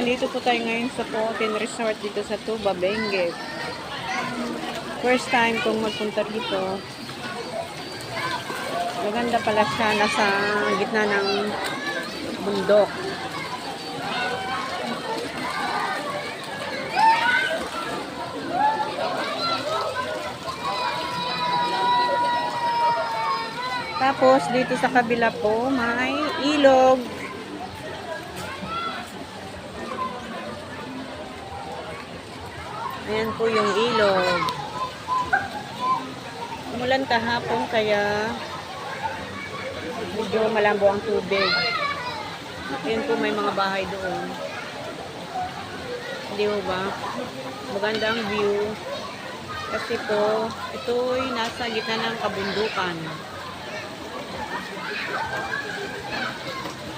nandito po tayo ngayon sa Puotin Resort dito sa Tuba, Benguet. First time kong magpunta dito. Maganda pala siya, nasa gitna ng bundok. Tapos dito sa kabila po may ilog. Ayan po yung ilog. Umulan kahapon kaya medyo malambo ang tubig. Ayan po may mga bahay doon. Hindi mo ba? Maganda ang view. Kasi po, ito'y nasa gitna ng kabundukan.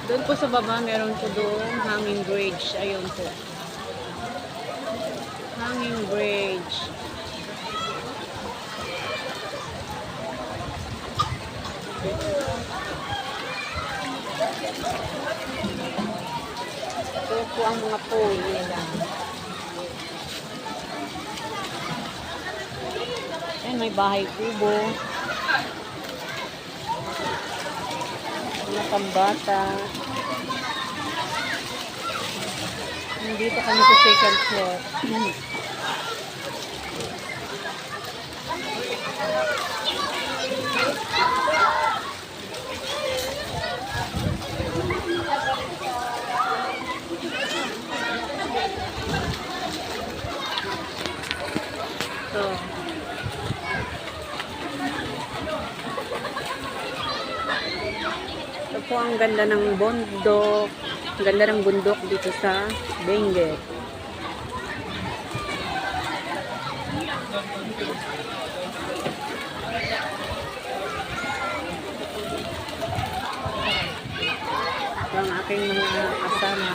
Doon po sa baba, meron po doon hanging bridge. Ayun po. Hanging bridge. Ito po ang mga pole nila. Ayan, may bahay kubo. Mga pambata. Nandito kami sa second floor. Ito po ang ganda ng bundok. Ang ganda ng bundok dito sa Benguet. Ito ang aking mga kasama.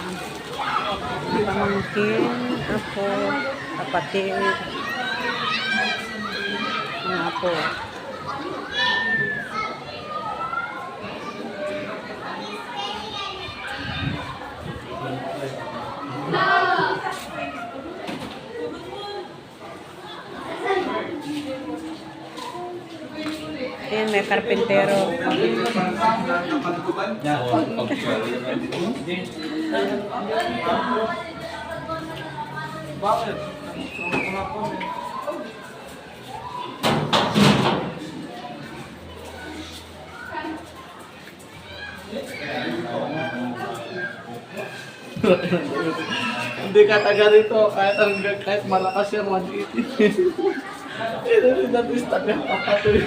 Pamangkin, ako, kapatid, mga apo. Ayan, may karpentero. Bakit? Hindi ka taga rito, kahit malakas yan, maliitin. Ito rin natin sa taga kapatid.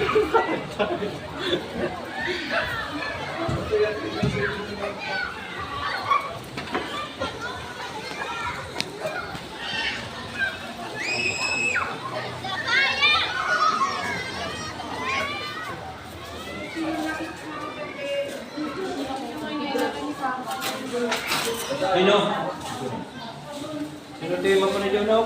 Sino? Sino di mo na dyan, no?